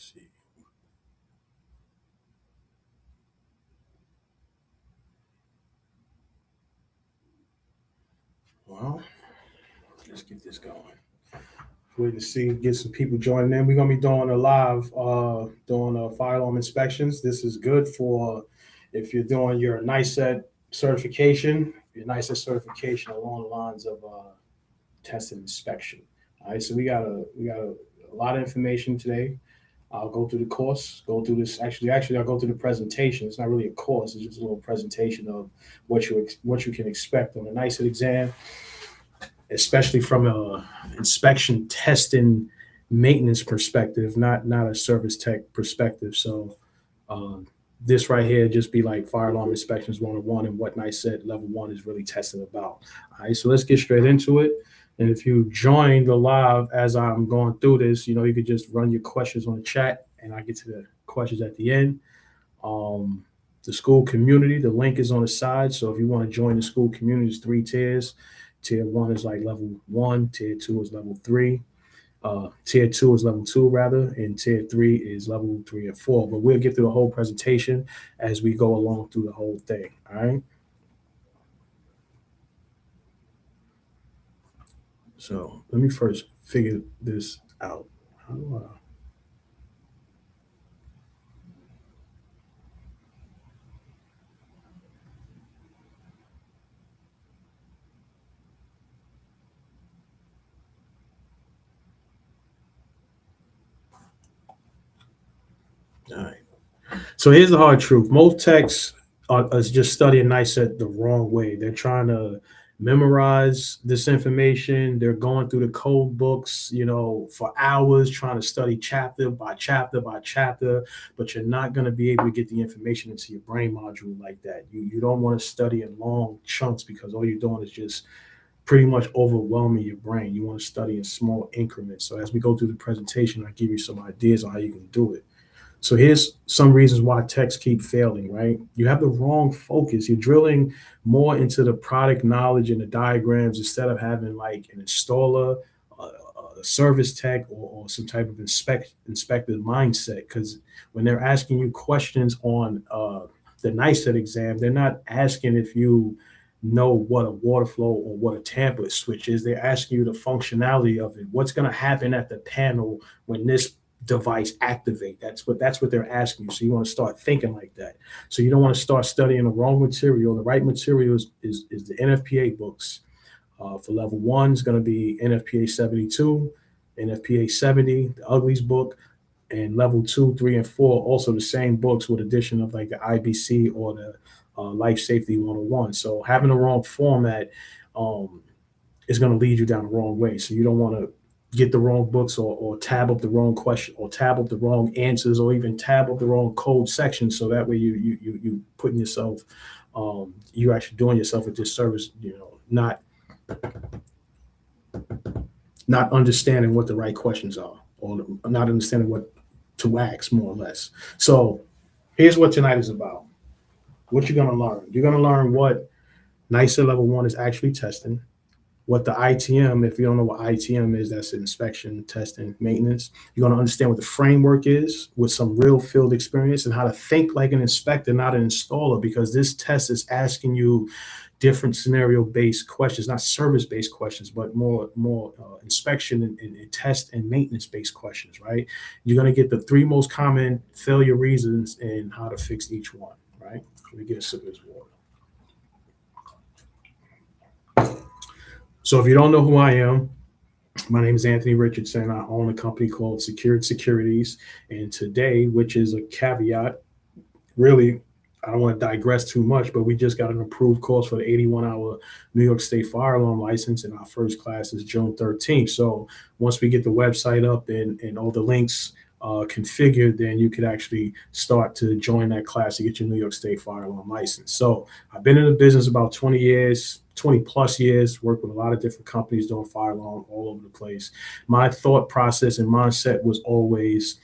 see. Well, let's get this going. Waiting to see, get some people joining in. We're gonna be doing a live, doing firearm inspections. This is good for if you're doing your NICET certification, along the lines of test and inspection. All right, so we got a lot of information today. I'll go through the course, go through this. Actually, I'll go through the presentation. It's not really a course; it's just a little presentation of what you can expect on the NICET exam, especially from a inspection, testing, maintenance perspective, not a service tech perspective. So um, this right here just be like fire alarm inspections 101 and what NICET level 1 is really testing about. All right, so let's get straight into it. And if you join the live as I'm going through this, you could just run your questions on the chat and I get to the questions at the end. Um, the school community, the link is on the side. So if you want to join the school community, it's 3 tiers. Tier 1 is like level 1, tier 2 is level 3. Tier 2 is level 2 rather, and tier 3 is level 3 and 4. But we'll get through the whole presentation as we go along through the whole thing. All right. So let me first figure this out. How do I? All right. So here's the hard truth. Most techs are just studying NICET the wrong way. They're trying to memorize this information. They're going through the code books, for hours trying to study chapter by chapter by chapter, but you're not going to be able to get the information into your brain module like that. You don't want to study in long chunks because all you're doing is just pretty much overwhelming your brain. You want to study in small increments. So as we go through the presentation, I'll give you some ideas on how you can do it. So here's some reasons why techs keep failing, right? You have the wrong focus. You're drilling more into the product knowledge and the diagrams instead of having like an installer, a service tech, or some type of inspector mindset. Because when they're asking you questions on the NICET exam, they're not asking if you know what a water flow or what a tamper switch is. They're asking you the functionality of it. What's going to happen at the panel when this device activate? That's what they're asking you. So you want to start thinking like that. So you don't want to start studying the wrong material. The right material is the NFPA books. For level 1 is going to be NFPA 72, NFPA 70, the Uglies book, and level 2, 3, and 4 also the same books with addition of like the IBC or the Life Safety 101. So having the wrong format is going to lead you down the wrong way. So you don't want to get the wrong books or tab up the wrong question or tab up the wrong answers or even tab up the wrong code section. So that way you putting yourself, you actually doing yourself a disservice, not understanding what the right questions are or not understanding what to ask more or less. So here's what tonight is about. What you're going to learn. You're going to learn what NICET level 1 is actually testing, what the ITM, if you don't know what ITM is, that's inspection, testing, maintenance. You're going to understand what the framework is with some real field experience and how to think like an inspector, not an installer, because this test is asking you different scenario-based questions, not service-based questions, but more inspection and test and maintenance-based questions, right? You're going to get the 3 most common failure reasons and how to fix each one, right? Let me get a sip of this water. So if you don't know who I am, my name is Anthony Richardson. I own a company called Secured Securities. And today, which is a caveat, really, I don't want to digress too much, but we just got an approved course for the 81-hour New York State fire alarm license, and our first class is June 13th. So once we get the website up and all the links configured, then you could actually start to join that class to get your New York State fire alarm license. So I've been in the business about 20 years, 20 plus years, worked with a lot of different companies doing fire alarm all over the place. My thought process and mindset was always,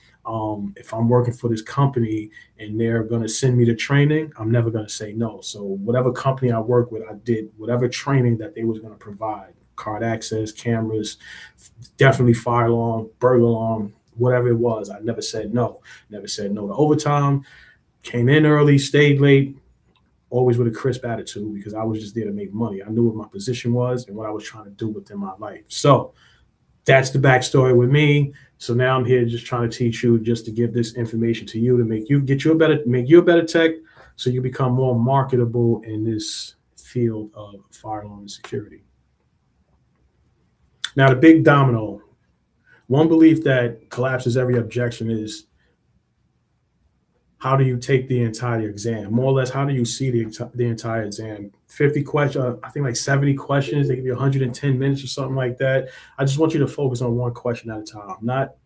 if I'm working for this company and they're going to send me to training, I'm never going to say no. So whatever company I work with, I did whatever training that they was going to provide, card access, cameras, definitely fire alarm, burglar alarm, whatever it was. I never said no. Never said no to overtime. Came in early, stayed late, always with a crisp attitude because I was just there to make money. I knew what my position was and what I was trying to do within my life. So that's the backstory with me. So now I'm here just trying to teach you, just to give this information to you to make you a better tech, so you become more marketable in this field of fire alarm and security. Now, the big domino, one belief that collapses every objection is, how do you take the entire exam? More or less, how do you see the entire exam? 50 questions, I think like 70 questions. They give you 110 minutes or something like that. I just want you to focus on one question at a time, not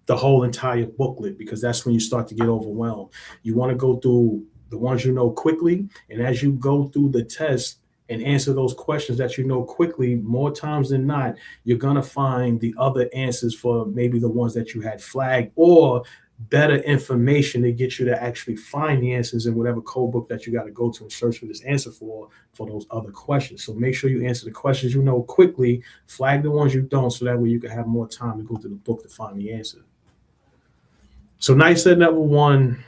the whole entire booklet, because that's when you start to get overwhelmed. You want to go through the ones you know quickly, and as you go through the test and answer those questions that you know quickly, more times than not, you're going to find the other answers for maybe the ones that you had flagged, or better information to get you to actually find the answers in whatever code book that you got to go to and search for this answer for those other questions. So make sure you answer the questions you know quickly, flag the ones you don't, so that way you can have more time to go through the book to find the answer. So NICET Level 1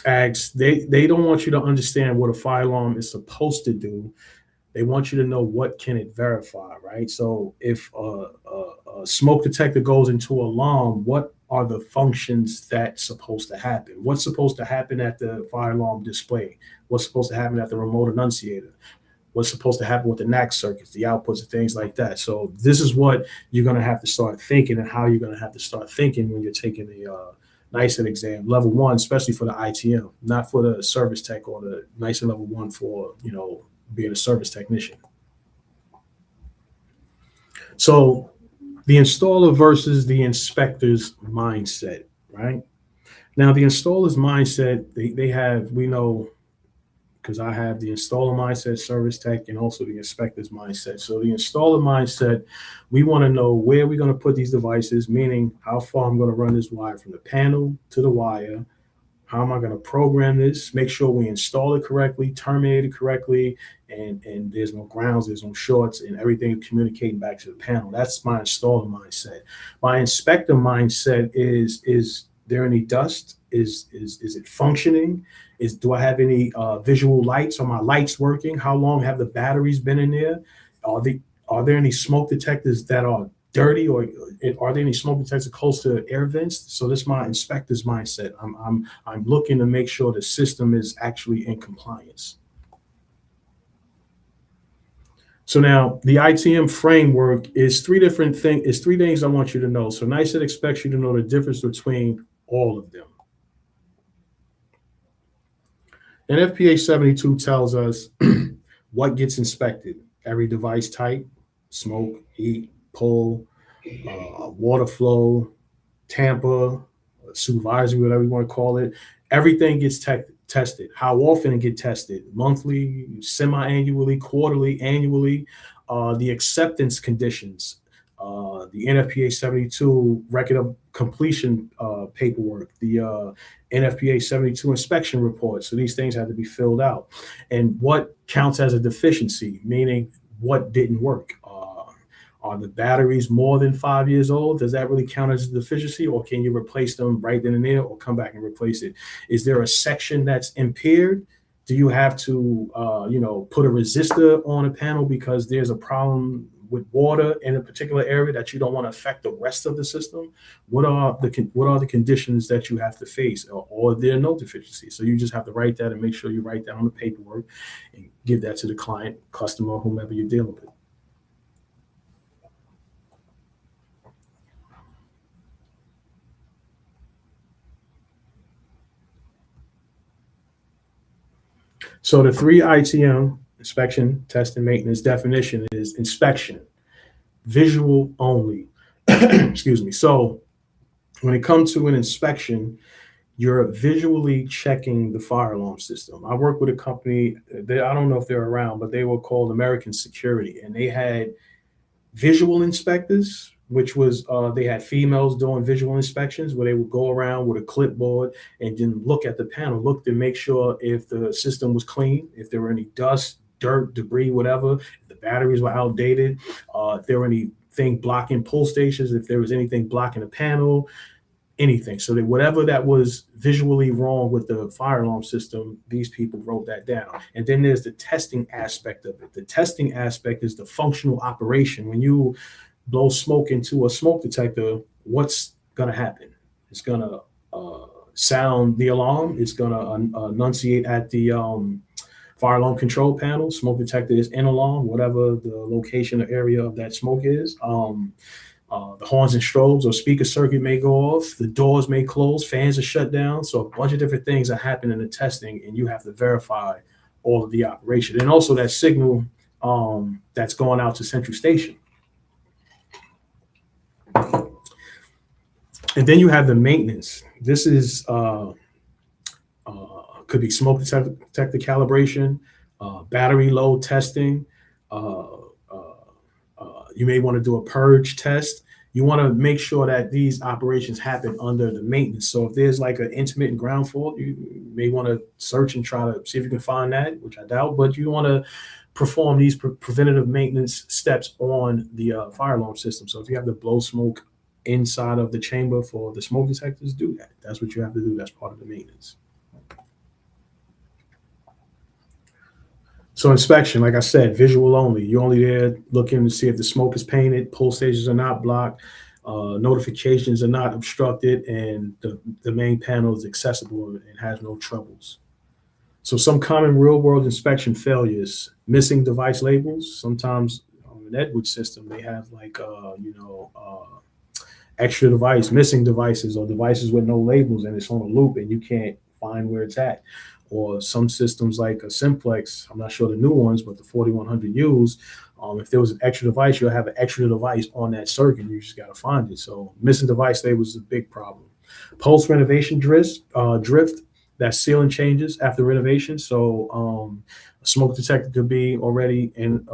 asks, they don't want you to understand what a fire alarm is supposed to do. They want you to know what can it verify, right? So if a smoke detector goes into alarm, what are the functions that's supposed to happen? What's supposed to happen at the fire alarm display? What's supposed to happen at the remote annunciator? What's supposed to happen with the NAC circuits, the outputs, and things like that? So this is what you're going to have to start thinking, and how you're going to have to start thinking when you're taking the NICET exam, level 1, especially for the ITM, not for the service tech or the NICET level 1 for, being a service technician. So the installer versus the inspector's mindset, right? Now, the installer's mindset, they have, we know, because I have the installer mindset, service tech, and also the inspector's mindset. So the installer mindset, we want to know where we're going to put these devices, meaning how far I'm going to run this wire from the panel to the wire. How am I going to program this? Make sure we install it correctly, terminate it correctly, and there's no grounds, there's no shorts, and everything communicating back to the panel. That's my installer mindset. My inspector mindset is there any dust? Is it functioning? Do I have any visual lights? Are my lights working? How long have the batteries been in there? Are there any smoke detectors that are dirty, or are there any smoke detectors close to air vents? So this is my inspector's mindset. I'm looking to make sure the system is actually in compliance. So now the ITM framework is three things I want you to know. So NICET expects you to know the difference between all of them. NFPA 72 tells us what gets inspected: every device type, smoke, heat, pull, water flow, tamper, supervisory, whatever you want to call it. Everything gets tested. How often it gets tested? Monthly, semi-annually, quarterly, annually. The acceptance conditions, the NFPA 72 record of completion paperwork, the NFPA 72 inspection report. So these things have to be filled out. And what counts as a deficiency, meaning what didn't work. Are the batteries more than 5 years old? Does that really count as a deficiency, or can you replace them right then and there, or come back and replace it? Is there a section that's impaired? Do you have to, put a resistor on a panel because there's a problem with water in a particular area that you don't want to affect the rest of the system? What are the conditions that you have to face, or there are no deficiencies? So you just have to write that, and make sure you write that on the paperwork and give that to the client, customer, whomever you're dealing with. So the 3 ITM, inspection, test, and maintenance definition is: inspection, visual only. Excuse me. So when it comes to an inspection, you're visually checking the fire alarm system. I work with a company that, I don't know if they're around, but they were called American Security, and they had visual inspectors, which was they had females doing visual inspections, where they would go around with a clipboard and then look at the panel, look to make sure if the system was clean, if there were any dust, dirt, debris, whatever, if the batteries were outdated, if there were anything blocking pull stations, if there was anything blocking the panel. anything. So that whatever that was visually wrong with the fire alarm system, these people wrote that down. And then there's the testing aspect of it. The testing aspect is the functional operation. When you blow smoke into a smoke detector, what's going to happen? It's going to sound the alarm. It's going to enunciate at the fire alarm control panel. Smoke detector is in alarm, whatever the location or area of that smoke is. The horns and strobes or speaker circuit may go off. The doors may close. Fans are shut down. So a bunch of different things are happening in the testing, and you have to verify all of the operation. And also that signal that's going out to central station. And then you have the maintenance. This is could be smoke detector calibration, battery load testing. You may want to do a purge test. You want to make sure that these operations happen under the maintenance. So if there's like an intermittent ground fault, you may want to search and try to see if you can find that, which I doubt, but you want to perform these preventative maintenance steps on the fire alarm system. So if you have to blow smoke inside of the chamber for the smoke detectors, do that. That's what you have to do. That's part of the maintenance. So inspection, like I said, visual only. You're only there looking to see if the smoke is painted, pull stations are not blocked, notifications are not obstructed, and the main panel is accessible and has no troubles. So some common real world inspection failures: missing device labels. Sometimes on an Edwards system, they have like, extra device, missing devices, or devices with no labels and it's on a loop and you can't find where it's at. Or some systems like a Simplex, I'm not sure the new ones, but the 4100Us, if there was an extra device, you'll have an extra device on that circuit. You just got to find it. So missing device labels is a big problem. Post renovation drift, that's sealing changes after renovation. So a smoke detector could be already in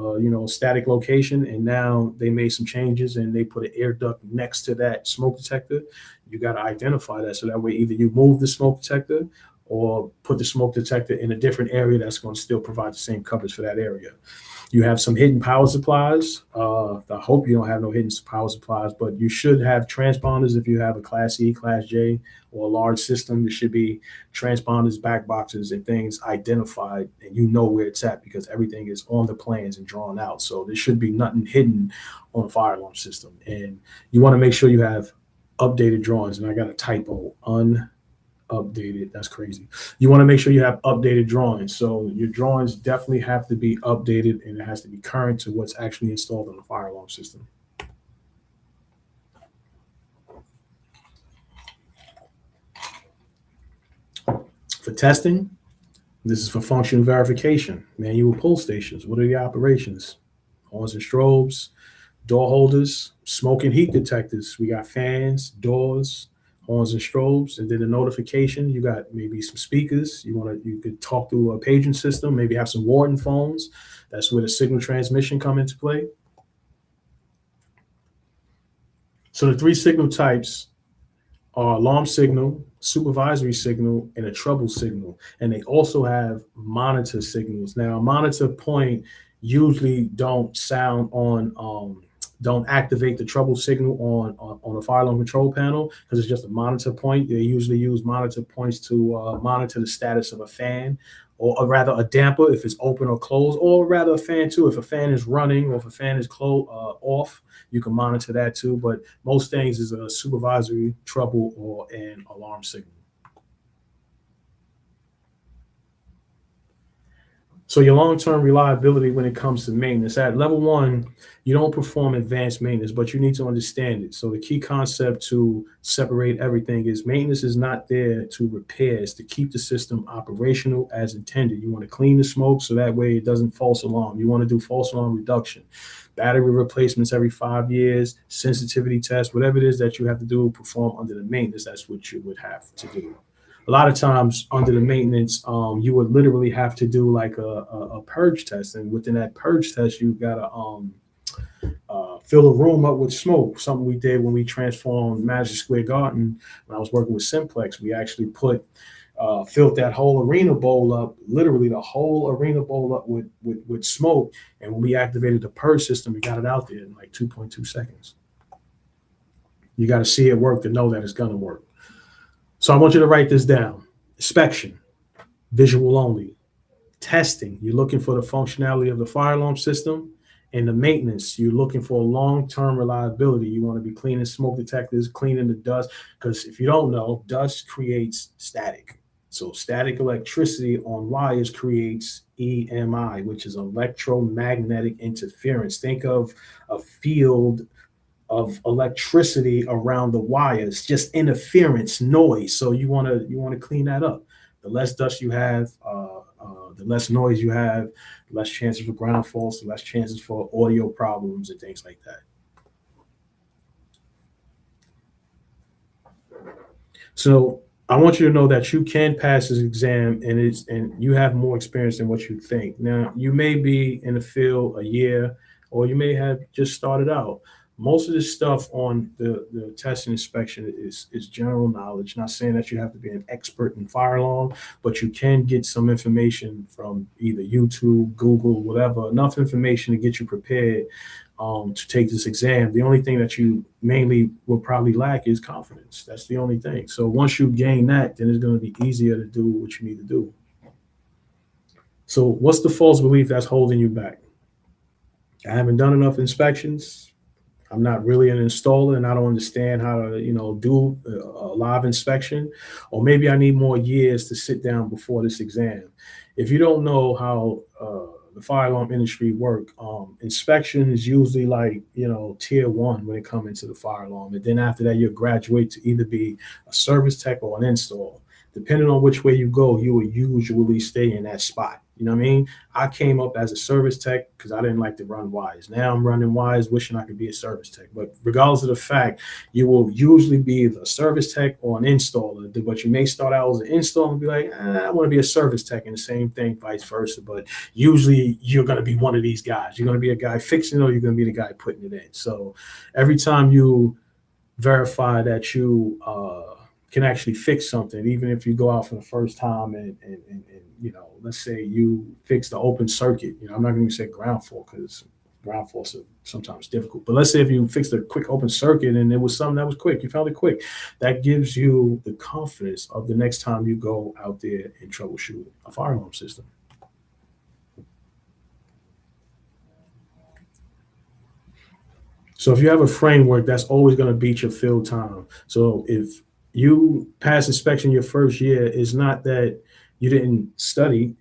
static location, and now they made some changes and they put an air duct next to that smoke detector. You got to identify that, so that way either you move the smoke detector or put the smoke detector in a different area that's going to still provide the same coverage for that area. You have some hidden power supplies. I hope you don't have no hidden power supplies, but you should have transponders if you have a Class E, Class J, or a large system. There should be transponders, back boxes, and things identified, and you know where it's at because everything is on the plans and drawn out. So there should be nothing hidden on a fire alarm system. And you want to make sure you have updated drawings. And I got a typo, updated. That's crazy. You want to make sure you have updated drawings. So your drawings definitely have to be updated and it has to be current to what's actually installed on the fire alarm system. For testing, this is for function verification. Manual pull stations. What are the operations? Horns and strobes, door holders, smoke and heat detectors. We got fans, doors, horns and strobes, and then the notification. You got maybe some speakers. You could talk through a paging system. Maybe have some Wharton phones. That's where the signal transmission come into play. So the three signal types are alarm signal, supervisory signal, and a trouble signal. And they also have monitor signals. Now, a monitor point usually don't activate the trouble signal on a fire alarm control panel because it's just a monitor point. They usually use monitor points to monitor the status of a fan, or rather a damper if it's open or closed, or rather a fan too. If a fan is running or if a fan is off, you can monitor that too. But most things is a supervisory, trouble, or an alarm signal. So your long-term reliability when it comes to maintenance at level 1, you don't perform advanced maintenance, but you need to understand it. So the key concept to separate everything is maintenance is not there to repair, it's to keep the system operational as intended. You want to clean the smoke so that way it doesn't false alarm. You want to do false alarm reduction, battery replacements every 5 years, sensitivity tests, whatever it is that you have to do, perform under the maintenance, that's what you would have to do. A lot of times under the maintenance, you would literally have to do like a purge test, and within that purge test, you gotta fill the room up with smoke. Something we did when we transformed Madison Square Garden. When I was working with Simplex, we actually filled that whole arena bowl up, literally the whole arena bowl up with smoke. And when we activated the purge system, we got it out there in like 2.2 seconds. You got to see it work to know that it's gonna work. So I want you to write this down. Inspection, visual only. Testing, you're looking for the functionality of the fire alarm system. And the maintenance, you're looking for long-term reliability. You want to be cleaning smoke detectors, cleaning the dust, because if you don't know, dust creates static. So static electricity on wires creates EMI, which is electromagnetic interference. Think of a field of electricity around the wires, just interference, noise. So you want to clean that up. The less dust you have, the less noise you have, the less chances for ground faults, the less chances for audio problems and things like that. So I want you to know that you can pass this exam, and you have more experience than what you think. Now you may be in the field a year, or you may have just started out. Most of this stuff on the test and inspection is general knowledge. Not saying that you have to be an expert in fire alarm, but you can get some information from either YouTube, Google, whatever, enough information to get you prepared to take this exam. The only thing that you mainly will probably lack is confidence. That's the only thing. So once you gain that, then it's going to be easier to do what you need to do. So what's the false belief that's holding you back? I haven't done enough inspections. I'm not really an installer and I don't understand how to, do a live inspection. Or maybe I need more years to sit down before this exam. If you don't know how the fire alarm industry work, inspection is usually like, tier one when it comes into the fire alarm. And then after that, you'll graduate to either be a service tech or an install. Depending on which way you go, you will usually stay in that spot. You know what I mean? I came up as a service tech because I didn't like to run wires. Now I'm running wires, wishing I could be a service tech. But regardless of the fact, you will usually be either a service tech or an installer. But you may start out as an installer and be like, I want to be a service tech, and the same thing, vice versa. But usually you're going to be one of these guys. You're going to be a guy fixing it, or you're going to be the guy putting it in. So every time you verify that you can actually fix something, even if you go out for the first time and let's say you fix the open circuit. I'm not going to say ground fault because ground faults are sometimes difficult. But let's say if you fixed a quick open circuit and it was something that was quick, you found it quick, that gives you the confidence of the next time you go out there and troubleshoot a fire alarm system. So if you have a framework, that's always going to beat your field time. So if you pass inspection your first year, it's not that you didn't study,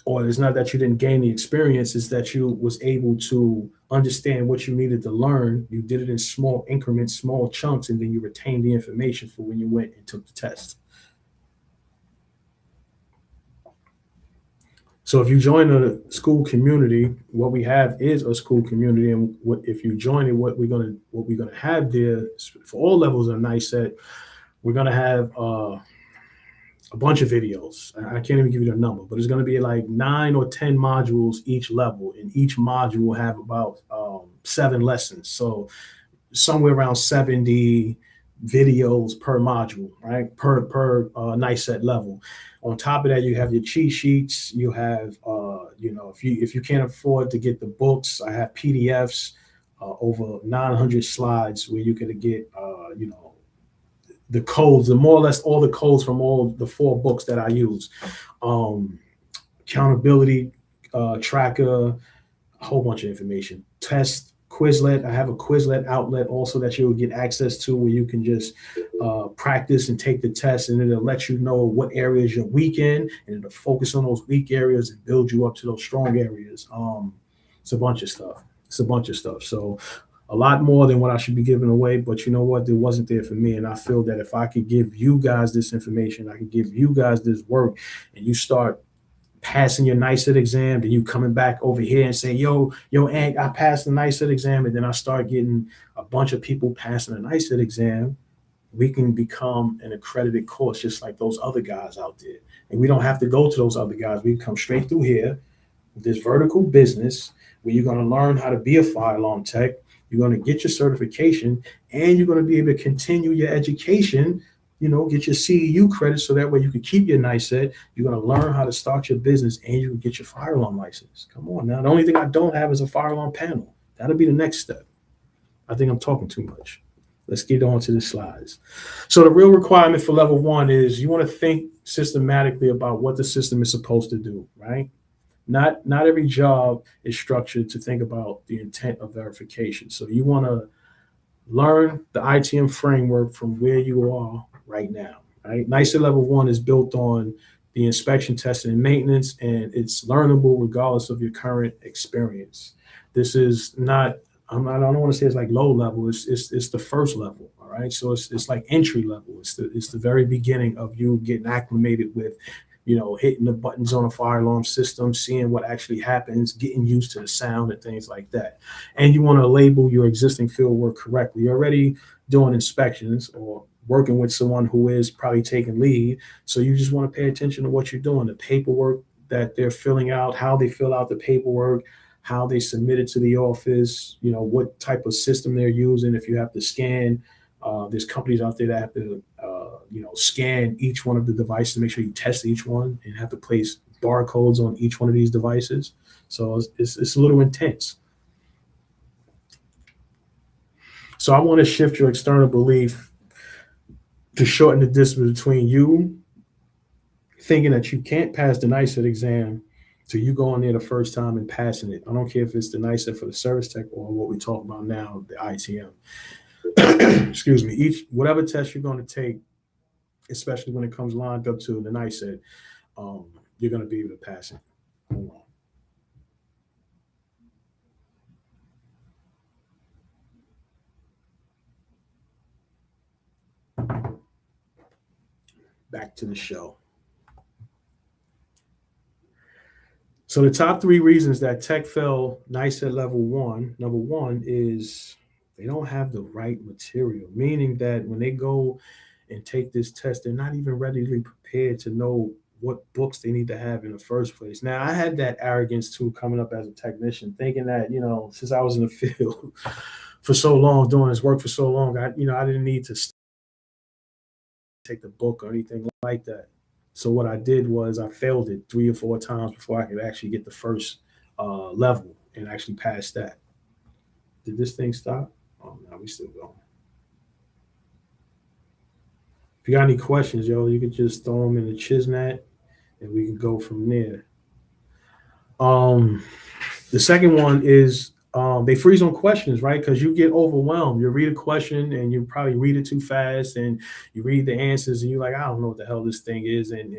or it's not that you didn't gain the experience, it's that you was able to understand what you needed to learn. You did it in small increments, small chunks, and then you retained the information for when you went and took the test. So if you join a school community, what we have is a school community, and if you join it, what we're gonna have there for all levels of NICET, we're gonna have a bunch of videos. I can't even give you the number, but it's going to be like 9 or 10 modules each level, and each module will have about 7 lessons. So somewhere around 70 videos per module, right? Per NICET level. On top of that, you have your cheat sheets. You have, if you can't afford to get the books, I have PDFs, over 900 slides where you can get, the codes, the more or less all the codes from all the 4 books that I use. Accountability tracker, a whole bunch of information. Test, Quizlet. I have a Quizlet outlet also that you will get access to, where you can just practice and take the test, and it'll let you know what areas you're weak in, and it'll focus on those weak areas and build you up to those strong areas. It's a bunch of stuff. So a lot more than what I should be giving away, but you know what? It wasn't there for me. And I feel that if I could give you guys this information, I could give you guys this work, and you start passing your NICET exam, and you coming back over here and say, yo, Hank, I passed the NICET exam, and then I start getting a bunch of people passing the NICET exam, we can become an accredited course just like those other guys out there. And we don't have to go to those other guys. We come straight through here with this vertical business where you're going to learn how to be a fire alarm tech. You're going to get your certification, and you're going to be able to continue your education, get your CEU credit, so that way you can keep your NICET. You're going to learn how to start your business, and you can get your fire alarm license. Come on now. The only thing I don't have is a fire alarm panel. That'll be the next step. I think I'm talking too much. Let's get on to the slides. So the real requirement for level one is you want to think systematically about what the system is supposed to do, right? Not every job is structured to think about the intent of verification. So you want to learn the ITM framework from where you are right now. Right? NICET Level 1 is built on the inspection, testing, and maintenance, and it's learnable regardless of your current experience. This is not, I don't want to say it's like low level, it's the first level. All right. So it's like entry level. It's the very beginning of you getting acclimated with, hitting the buttons on a fire alarm system, seeing what actually happens, getting used to the sound and things like that. And you want to label your existing field work correctly. You're already doing inspections or working with someone who is probably taking lead. So you just want to pay attention to what you're doing, the paperwork that they're filling out, how they fill out the paperwork, how they submit it to the office, what type of system they're using. If you have to scan, there's companies out there that have to, scan each one of the devices to make sure you test each one and have to place barcodes on each one of these devices. So it's a little intense. So I want to shift your external belief to shorten the distance between you thinking that you can't pass the NICET exam to you going there the first time and passing it. I don't care if it's the NICET for the service tech or what we talk about now, the ITM. Excuse me. Whatever test you're going to take, especially when it comes lined up to the NICET, you're going to be able to pass it. Hold on. Back to the show. So the top three reasons that tech fail NICET level one, number one is they don't have the right material, meaning that when they go and take this test, they're not even readily prepared to know what books they need to have in the first place. Now, I had that arrogance too coming up as a technician, thinking that, since I was in the field for so long, doing this work for so long, I didn't need to take the book or anything like that. So what I did was I failed it 3 or 4 times before I could actually get the first level and actually pass that. Did this thing stop? Oh no, we still going. If you got any questions, yo, you could just throw them in the Chismat and we can go from there. The second one is they freeze on questions, right? Because you get overwhelmed. You read a question and you probably read it too fast, and you read the answers and you're like, I don't know what the hell this thing is, and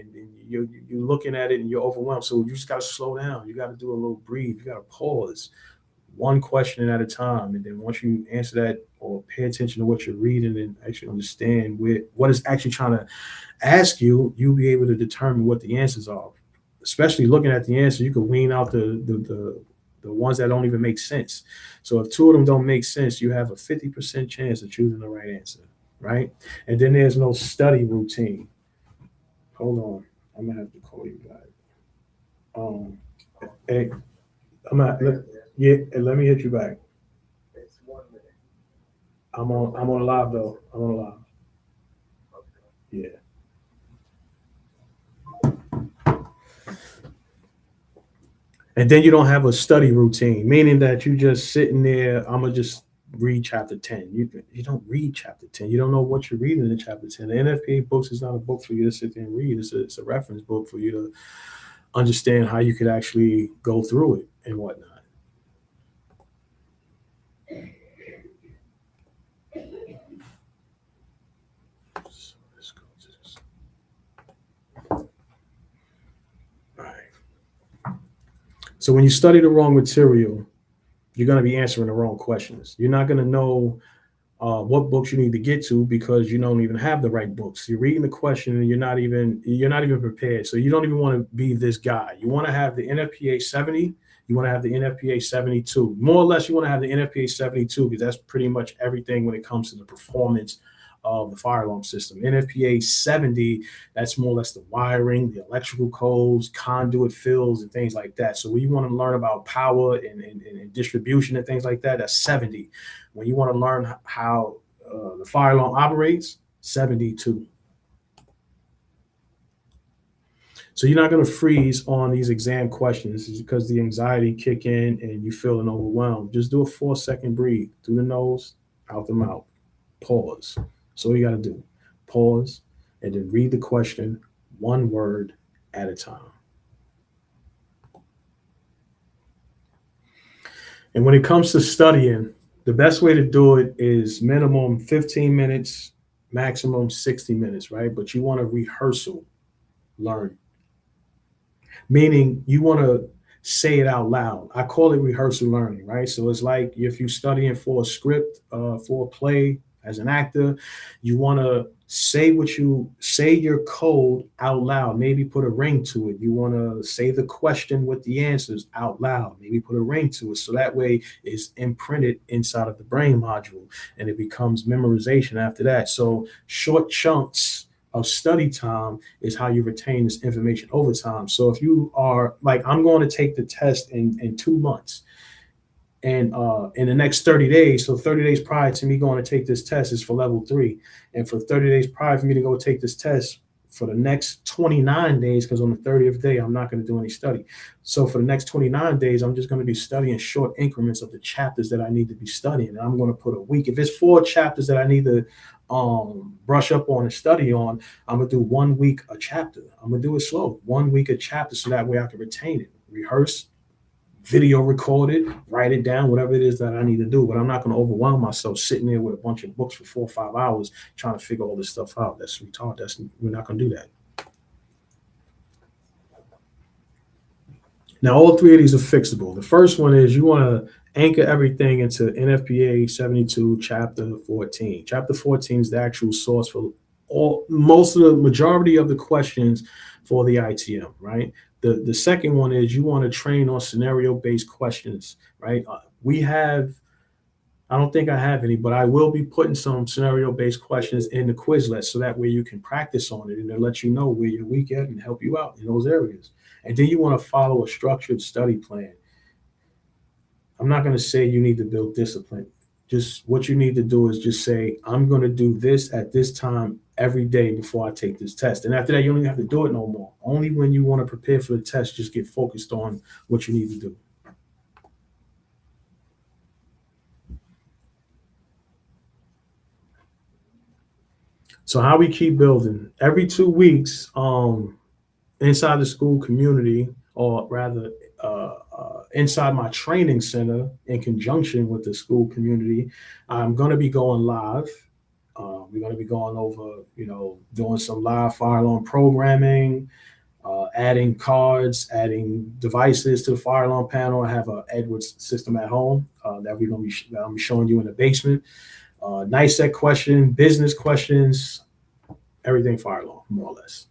you're looking at it and you're overwhelmed. So you just got to slow down. You got to do a little breathe. You got to pause, one question at a time, and then once you answer that or pay attention to what you're reading and actually understand what it's actually trying to ask you, you'll be able to determine what the answers are. Especially looking at the answer, you can wean out the ones that don't even make sense. So if two of them don't make sense, you have a 50% chance of choosing the right answer, right? And then there's no study routine. Hold on, I'm gonna have to call you back. Hey, let me hit you back. I'm on live though. I'm on live. Yeah. And then you don't have a study routine, meaning that you just sitting there. I'm gonna just read chapter 10. You don't read chapter 10. You don't know what you're reading in chapter 10. The NFPA books is not a book for you to sit there and read. It's a reference book for you to understand how you could actually go through it and whatnot. So let's go to this. All right. So when you study the wrong material, you're going to be answering the wrong questions. You're not going to know what books you need to get to because you don't even have the right books. You're reading the question and you're not even prepared. So you don't even want to be this guy. You want to have the NFPA 70. You want to have the NFPA 72. More or less, you want to have the NFPA 72 because that's pretty much everything when it comes to the performance of the fire alarm system. NFPA 70, that's more or less the wiring, the electrical codes, conduit fills, and things like that. So when you want to learn about power and distribution and things like that, that's 70. When you want to learn how the fire alarm operates, 72. So you're not going to freeze on these exam questions because the anxiety kick in and you feeling overwhelmed. Just do a 4-second breathe through the nose, out the mouth. Pause. So all you got to do, pause, and then read the question one word at a time. And when it comes to studying, the best way to do it is minimum 15 minutes, maximum 60 minutes, right? But you want to rehearsal learn, meaning you want to say it out loud. I call it rehearsal learning, right? So it's like if you're studying for a script, for a play as an actor, you want to say your code out loud, maybe put a ring to it. You want to say the question with the answers out loud, maybe put a ring to it. So that way it's imprinted inside of the brain module and it becomes memorization after that. So short chunks of study time is how you retain this information over time. So if you are like, I'm going to take the test in 2 months, and in the next 30 days, so 30 days prior to me going to take this test is for level 3, and for 30 days prior for me to go take this test, for the next 29 days, because on the 30th day I'm not going to do any study, so for the next 29 days I'm just going to be studying short increments of the chapters that I need to be studying, and I'm going to put a week. If it's 4 chapters that I need to brush up on and study on, I'm gonna do 1 week a chapter. I'm gonna do it slow, 1 week a chapter, so that way I can retain it, rehearse, video record it, write it down, whatever it is that I need to do. But I'm not going to overwhelm myself sitting there with a bunch of books for 4 or 5 hours trying to figure all this stuff out. That's retarded. We're not going to do that. Now, all 3 of these are fixable. The first one is you want to anchor everything into NFPA 72 Chapter 14. Chapter 14 is the actual source for most of the majority of the questions for the ITM, right? The second one is you want to train on scenario-based questions, right? I don't think I have any, but I will be putting some scenario-based questions in the Quizlet, so that way you can practice on it and it'll let you know where you're weak at and help you out in those areas. And then you want to follow a structured study plan. I'm not going to say you need to build discipline. Just what you need to do is just say, I'm going to do this at this time every day before I take this test. And after that, you don't even have to do it no more. Only when you want to prepare for the test, just get focused on what you need to do. So how we keep building every 2 weeks, inside the school community, or rather inside my training center in conjunction with the school community, I'm going to be going live. We're going to be going over, doing some live fire alarm programming, adding cards, adding devices to the fire alarm panel. I have a Edwards system at home that I'm showing you in the basement. NICET question, business questions, everything fire alarm, more or less.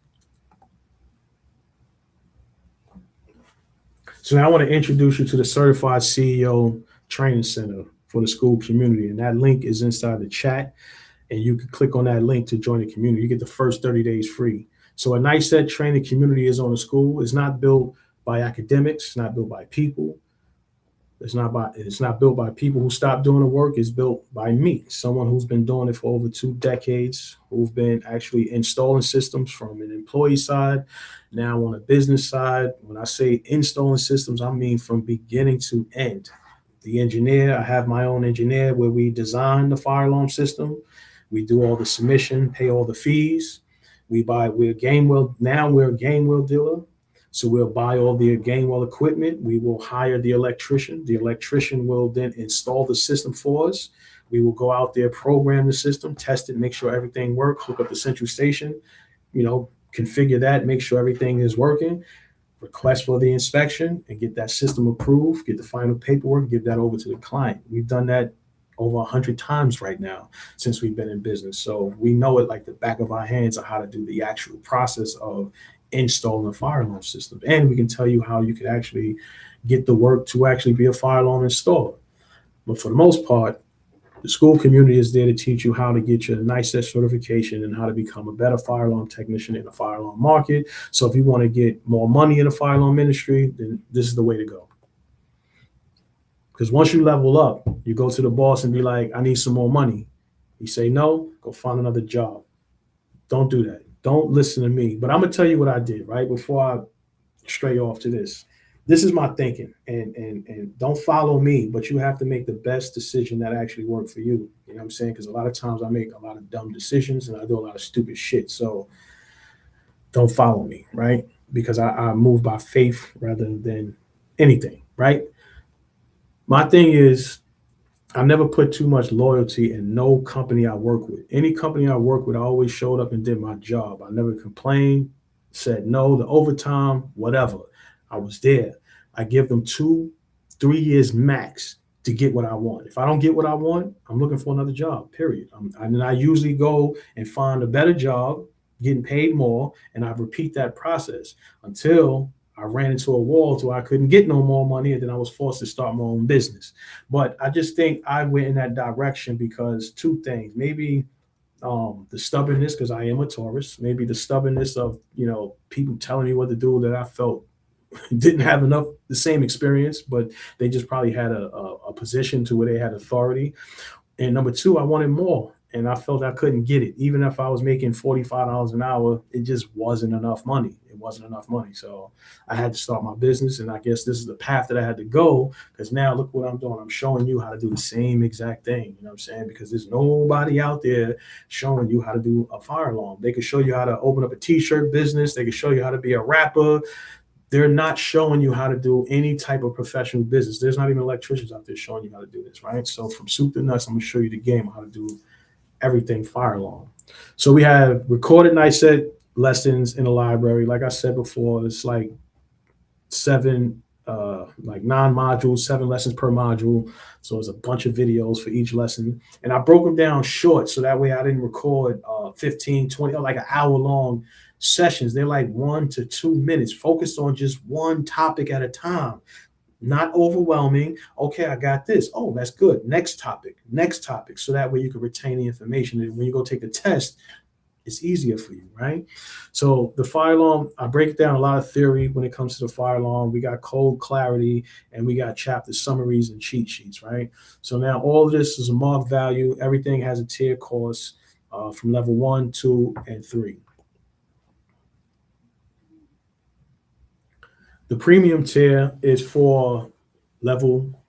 So now I want to introduce you to the Certified CEO Training Center for the school community. And that link is inside the chat. And you can click on that link to join the community. You get the first 30 days free. So a NICET training community is on the school. It's not built by academics. It's not built by people. It's not built by people who stopped doing the work. It's built by me, someone who's been doing it for over 2 decades, who've been actually installing systems from an employee side, now on a business side. When I say installing systems, I mean from beginning to end. The engineer, I have my own engineer where we design the fire alarm system. We do all the submission, pay all the fees. We're a Gamewell dealer. So we'll buy all the Gamewell equipment. We will hire the electrician. The electrician will then install the system for us. We will go out there, program the system, test it, make sure everything works, hook up the central station, configure that, make sure everything is working, request for the inspection and get that system approved, get the final paperwork, give that over to the client. We've done that over 100 times right now since we've been in business. So we know it like the back of our hands on how to do the actual process of installing a fire alarm system. And we can tell you how you can actually get the work to actually be a fire alarm installer. But for the most part, the school community is there to teach you how to get your NICET certification and how to become a better fire alarm technician in the fire alarm market. So if you want to get more money in the fire alarm industry, then this is the way to go. Because once you level up, you go to the boss and be like, I need some more money. You say no, go find another job. Don't do that. Don't listen to me. But I'm going to tell you what I did, right? Before I stray off to this. This is my thinking, and don't follow me, but you have to make the best decision that actually worked for you. You know what I'm saying? Because a lot of times I make a lot of dumb decisions and I do a lot of stupid shit. So don't follow me, right? Because I move by faith rather than anything, right? My thing is I never put too much loyalty in no company I work with. Any company I work with, I always showed up and did my job. I never complained, said no, the overtime, whatever. I was there. I give them 2, 3 years max to get what I want. If I don't get what I want, I'm looking for another job, period. And I usually go and find a better job, getting paid more, and I repeat that process until I ran into a wall to where I couldn't get no more money, and then I was forced to start my own business. But I just think I went in that direction because two things. Maybe the stubbornness, because I am a Taurus. Maybe the stubbornness of people telling me what to do that I felt didn't have enough the same experience, but they just probably had a position to where they had authority. And number two, I wanted more. And I felt I couldn't get it. Even if I was making $45 an hour, it just wasn't enough money. It wasn't enough money. So I had to start my business. And I guess this is the path that I had to go because now look what I'm doing. I'm showing you how to do the same exact thing. You know what I'm saying? Because there's nobody out there showing you how to do a fire alarm. They could show you how to open up a t-shirt business. They could show you how to be a rapper. They're not showing you how to do any type of professional business. There's not even electricians out there showing you how to do this, right? So from soup to nuts, I'm gonna show you the game of how to do everything fire alarm. So we have recorded NICET lessons in the library. Like I said before, it's like like 9 modules, 7 lessons per module. So it's a bunch of videos for each lesson. And I broke them down short so that way I didn't record 15, 20, or like an hour long sessions. They're like 1 to 2 minutes, focused on just one topic at a time, not overwhelming. Okay, I got this. Oh, that's good. Next topic, next topic. So that way you can retain the information. And when you go take the test, it's easier for you, right? So the fire alarm, I break down a lot of theory when it comes to the fire alarm. We got code clarity and we got chapter summaries and cheat sheets, right? So now all of this is a marked value. Everything has a tier course from level 1, 2, and 3. The premium tier is for level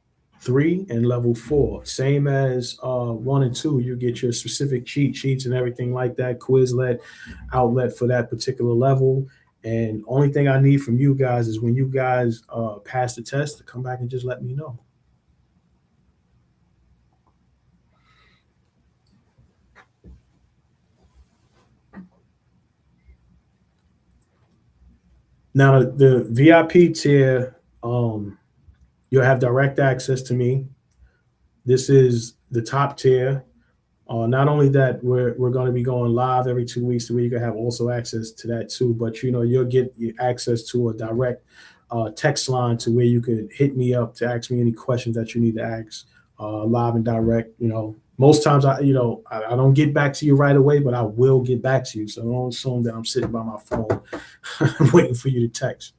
3 and level 4. Same as 1 and 2, you get your specific cheat sheets and everything like that, Quizlet, outlet for that particular level. And only thing I need from you guys is when you guys pass the test to come back and just let me know. Now the VIP tier, you'll have direct access to me. This is the top tier. Not only that, we're going to be going live every 2 weeks, where you can have also access to that too. But you'll get access to a direct text line to where you could hit me up to ask me any questions that you need to ask live and direct. Most times I don't get back to you right away, but I will get back to you. So don't assume that I'm sitting by my phone waiting for you to text.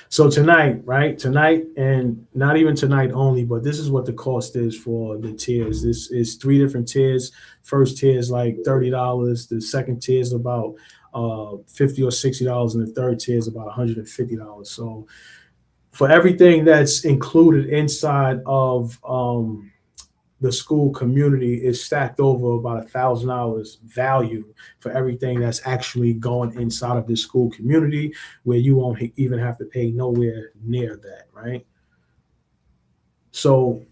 So tonight, right? Tonight, and not even tonight only, but this is what the cost is for the tiers. This is 3 different tiers. First tier is like $30. The second tier is about $50 or $60, and the third tier is about $150. So for everything that's included inside of the school community is stacked over about $1,000 value for everything that's actually going inside of this school community, where you won't even have to pay nowhere near that, right? So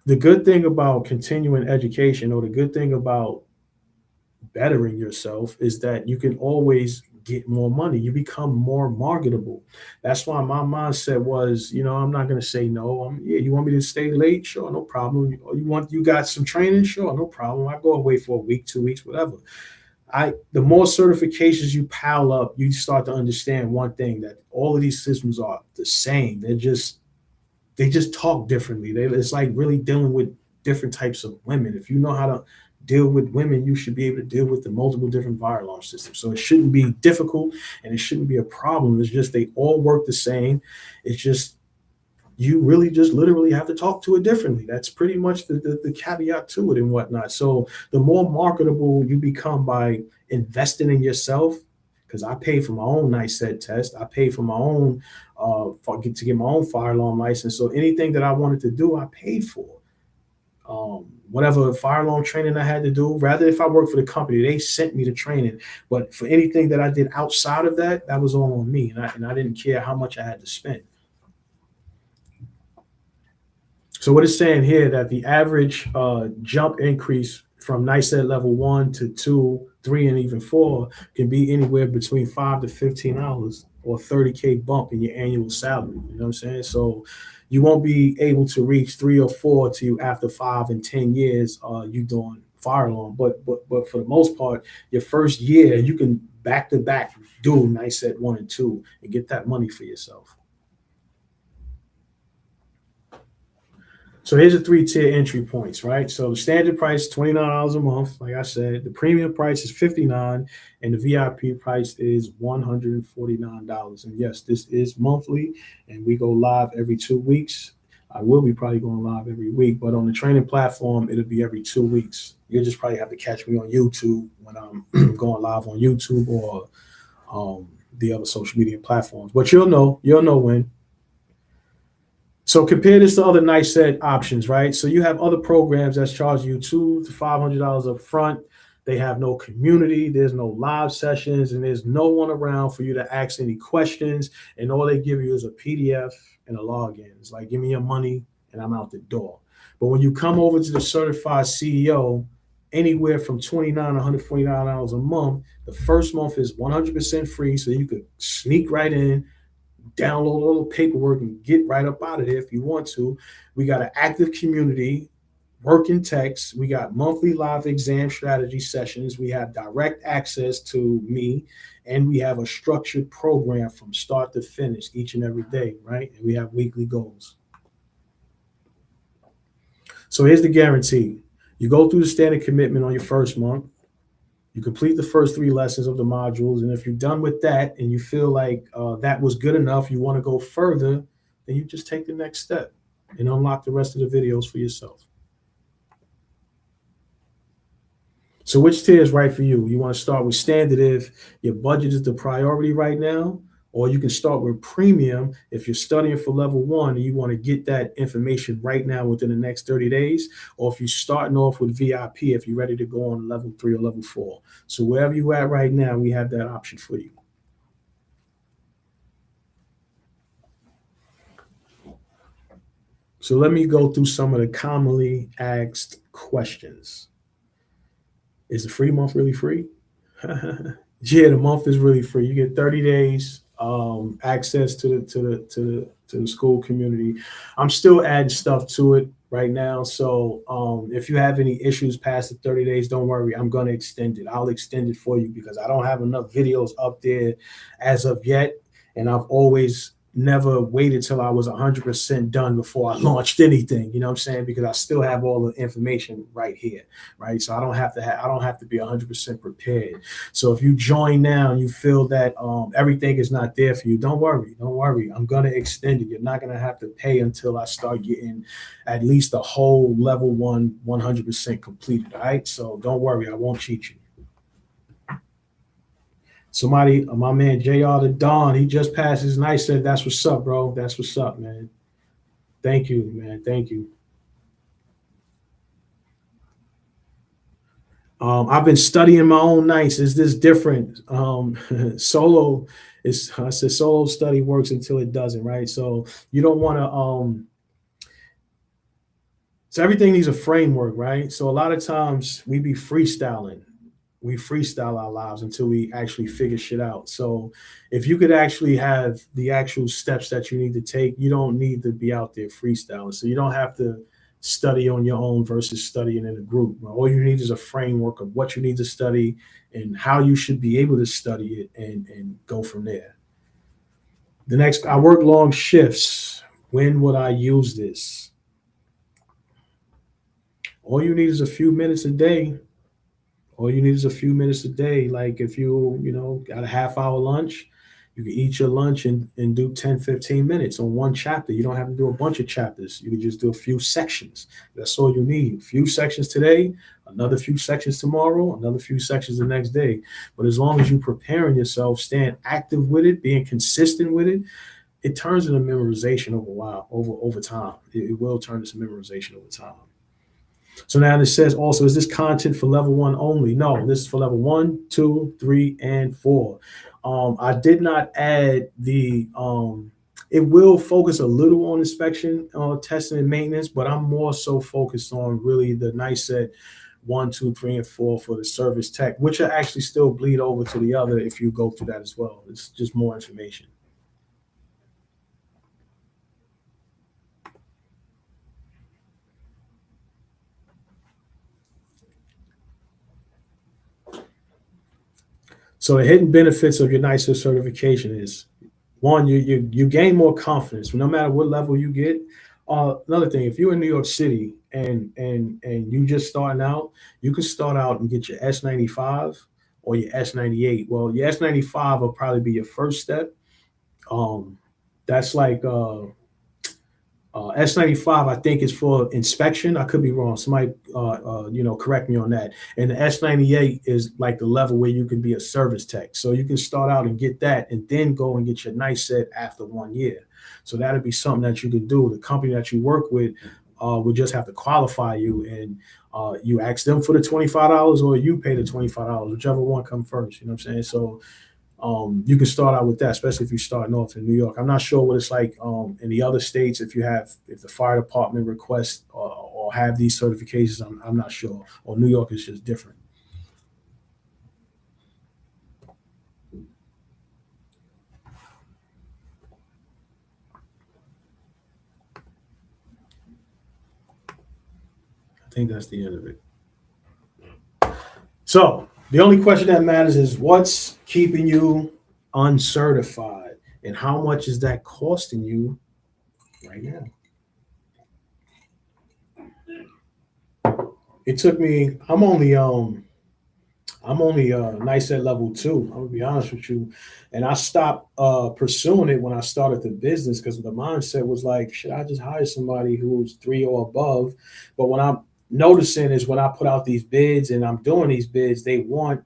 the good thing about continuing education, or the good thing about bettering yourself, is that you can always get more money. You become more marketable. That's why my mindset was, I'm not going to say no. Yeah, you want me to stay late? Sure, no problem. You got some training? Sure, no problem. I go away for a week, 2 weeks, whatever. The more certifications you pile up, you start to understand one thing, that all of these systems are the same. They just talk differently. It's like really dealing with different types of women. If you know how to deal with women, you should be able to deal with the multiple different fire alarm systems. So it shouldn't be difficult and it shouldn't be a problem. It's just they all work the same. It's just you really just literally have to talk to it differently. That's pretty much the caveat to it and whatnot. So the more marketable you become by investing in yourself, because I paid for my own NICET test. I paid for my own to get my own fire alarm license. So anything that I wanted to do, I paid for. Whatever fire alarm training I had to do, rather if I worked for the company, they sent me the training. But for anything that I did outside of that, that was all on me, and I didn't care how much I had to spend. So what it's saying here that the average jump increase from NICET level 1 to 2, 3, and even 4 can be anywhere between $5 to $15 or 30K bump in your annual salary. You know what I'm saying? So you won't be able to reach 3 or 4 to you after 5 and 10 years you doing fire alarm. But for the most part, your first year you can back to back do NICET 1 and 2 and get that money for yourself. So here's the 3-tier entry points, right? So the standard price is $29 a month. Like I said, the premium price is $59, and the VIP price is $149. And yes, this is monthly, and we go live every 2 weeks. I will be probably going live every week, but on the training platform, it'll be every 2 weeks. You'll just probably have to catch me on YouTube when I'm going live on YouTube or the other social media platforms. But you'll know when. So compare this to other NICET options, right? So you have other programs that's charging you $200 to $500 up front. They have no community, there's no live sessions, and there's no one around for you to ask any questions. And all they give you is a PDF and a login. It's like, give me your money and I'm out the door. But when you come over to the certified CEO, anywhere from $29 to $149 a month, the first month is 100% free. So you could sneak right in, download a little paperwork and get right up out of there if you want to. We got an active community, working text. We got monthly live exam strategy sessions. We have direct access to me, and we have a structured program from start to finish each and every day, right? And we have weekly goals. So here's the guarantee. You go through the standard commitment on your first month. You complete the first 3 lessons of the modules, and if you're done with that and you feel like that was good enough, you want to go further, then you just take the next step and unlock the rest of the videos for yourself. So which tier is right for you? You want to start with standard if your budget is the priority right now, or you can start with premium if you're studying for level 1 and you want to get that information right now within the next 30 days, or if you're starting off with VIP if you're ready to go on level 3 or level 4. So wherever you're at right now, we have that option for you. So let me go through some of the commonly asked questions. Is the free month really free? Yeah, the month is really free. You get 30 days access to the school community. I'm still adding stuff to it right now. So if you have any issues past the 30 days, don't worry. I'm going to extend it. I'll extend it for you because I don't have enough videos up there as of yet. And I've always never waited till I was 100% done before I launched anything, you know what I'm saying? Because I still have all the information right here, right? So I don't have to be 100% prepared. So if you join now and you feel that everything is not there for you, don't worry. I'm going to extend it. You're not going to have to pay until I start getting at least a whole level 1 100% completed, all right? So don't worry, I won't cheat you. Somebody, my man JR the Don, he just passed his night. Said, "That's what's up, bro. That's what's up, man. Thank you, man. Thank you." I've been studying my own nights. Is this different? Solo is. I said solo study works until it doesn't, right? So you don't want to. So everything needs a framework, right? So a lot of times we be freestyling. We freestyle our lives until we actually figure shit out. So if you could actually have the actual steps that you need to take, you don't need to be out there freestyling. So you don't have to study on your own versus studying in a group. All you need is a framework of what you need to study and how you should be able to study it and go from there. The next, I work long shifts. When would I use this? All you need is a few minutes a day. All you need is a few minutes a day. Like if you got a half-hour lunch, You can eat your lunch and do 10, 15 minutes on one chapter. You don't have to do a bunch of chapters. You can just do a few sections. That's all you need. A few sections today, another few sections tomorrow, another few sections the next day. But as long as you're preparing yourself, staying active with it, being consistent with it, it turns into memorization over a while, over time. It will turn into memorization over time. So now it says also, is this content for level one only? No, this is for level one, two, three, and four. I did not add it will focus a little on inspection, testing, and maintenance, but I'm more so focused on really the NICET one, two, three, and four for the service tech, which will actually still bleed over to the other if you go through that as well. It's just more information. So the hidden benefits of your NICET certification is one, you gain more confidence no matter what level you get. Another thing, if you're in New York City and you just starting out, you can start out and get your S95 or your S98. Well, your S95 will probably be your first step. Um, that's like S95, I think, is for inspection. I could be wrong. Somebody, correct me on that. And the S98 is like the level where you can be a service tech. So you can start out and get that, and then go and get your NICET after 1 year. So that'd be something that you could do. The company that you work with would just have to qualify you, and you ask them for the $25, or you pay the $25, whichever one come first. You know what I'm saying? So you can start out with that, especially if you're starting off in New York. I'm not sure what it's like in the other states if the fire department requests or have these certifications. I'm not sure. Or New York is just different. I think that's the end of it. So the only question that matters is what's keeping you uncertified, and how much is that costing you right now? It took me. I'm only nice at level two. I'm gonna be honest with you, and I stopped pursuing it when I started the business because the mindset was like, should I just hire somebody who's three or above? But what I'm noticing is when I put out these bids and I'm doing these bids, they want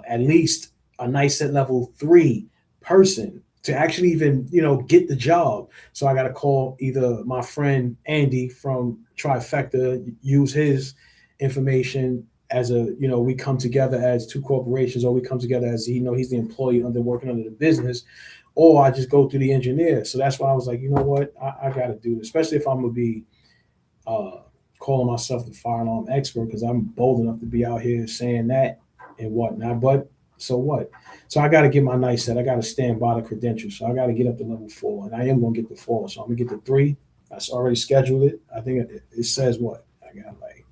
at least a nice at level three person to actually even get the job. So I got to call either my friend Andy from Trifecta, use his information as we come together as two corporations, or we come together as he's the employee under working under the business, or I just go through the engineer. So that's why I was like, you know what, I got to do this, especially if I'm gonna be uh, calling myself the fire alarm expert, because I'm bold enough to be out here saying that and whatnot. But so what? So I got to get my nice set. I got to stand by the credentials. So I got to get up to level four, and I am gonna get the four. So I'm gonna get the three. I already scheduled it. I think it says what I got, like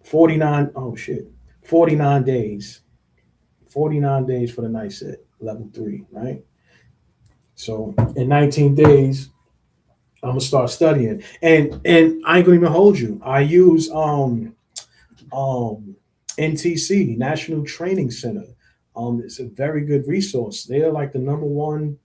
49. Oh shit. 49 days. 49 days for the night set, level three, right? So in 19 days, I'm gonna start studying. And I ain't gonna even hold you. I use um NTC, National Training Center. It's a very good resource. They're like the number one,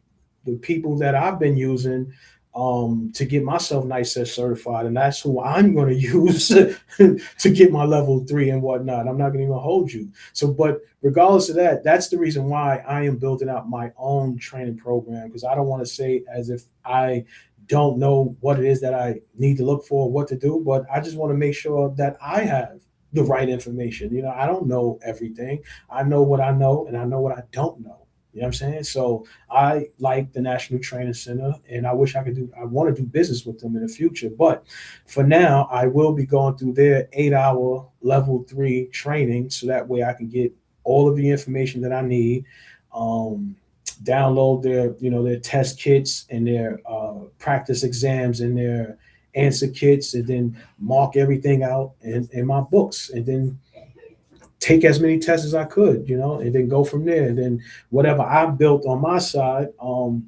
the people that I've been using to get myself NICET certified, and that's who I'm going to use to get my level three and whatnot. I'm not going to even hold you. So, but regardless of that, that's the reason why I am building out my own training program, because I don't want to say as if I don't know what it is that I need to look for, what to do, but I just want to make sure that I have the right information. I don't know everything. I know what I know, and I know what I don't know. You know what I'm saying? So I like the National Training Center, and I want to do business with them in the future. But for now, I will be going through their 8-hour level three training, so that way I can get all of the information that I need. Um, Download their test kits and their practice exams and their answer kits, and then mark everything out in my books, and then take as many tests as I could, and then go from there. And then whatever I built on my side,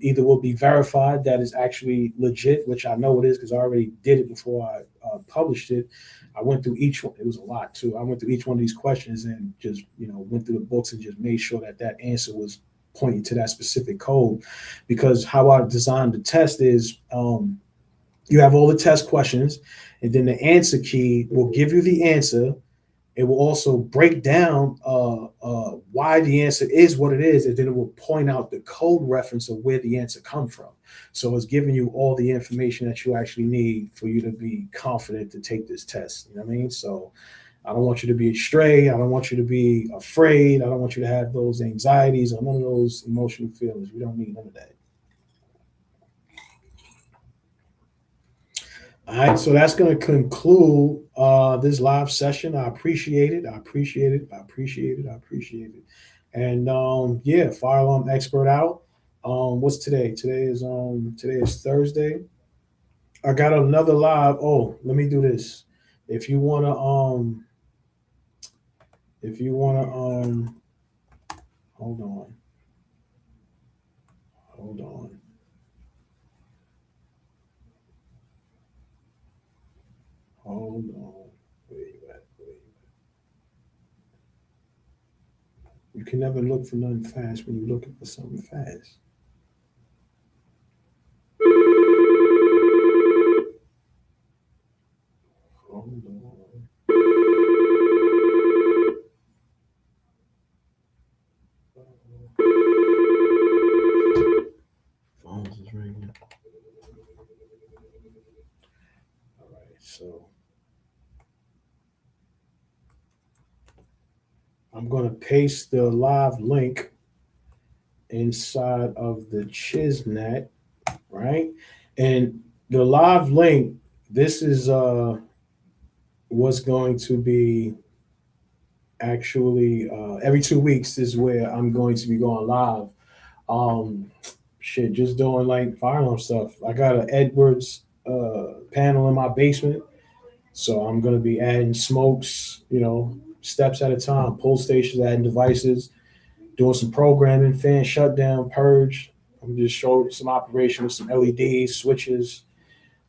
either will be verified that is actually legit, which I know it is because I already did it before I published it, I went through each one. It was a lot too. I went through each one of these questions and just, went through the books and just made sure that that answer was pointing to that specific code. Because how I designed the test is, you have all the test questions, and then the answer key will give you the answer. It will also break down why the answer is what it is, and then it will point out the code reference of where the answer come from. So it's giving you all the information that you actually need for you to be confident to take this test. You know what I mean? So I don't want you to be astray. I don't want you to be afraid. I don't want you to have those anxieties or none of those emotional feelings. We don't need none of that. All right, so that's going to conclude this live session. I appreciate it. I appreciate it. I appreciate it. I appreciate it. And yeah, fire alarm expert out. What's today? Today is Thursday. I got another live. Oh, let me do this. If you wanna if you wanna hold on, hold on. Hold on. Where you at? You can never look for nothing fast when you're looking for something fast. Hold on. Phones is ringing. All right, so I'm going to paste the live link inside of the Chisnet, right? And the live link, this is what's going to be actually every 2 weeks is where I'm going to be going live. Um, Shit, just doing like fire alarm stuff. I got an Edwards panel in my basement, so I'm gonna be adding smokes, steps at a time, pull stations, adding devices, doing some programming, fan shutdown, purge. I'm just showing some operation with some LEDs, switches,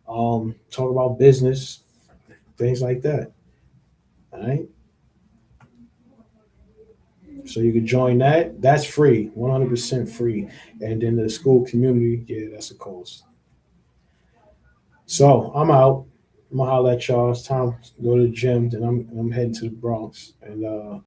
talk about business, things like that. All right. So you can join that. That's free, 100% free. And then the school community, yeah, that's a cost. So I'm out. I'm gonna holler at y'all. It's time to go to the gym. Then I'm heading to the Bronx, and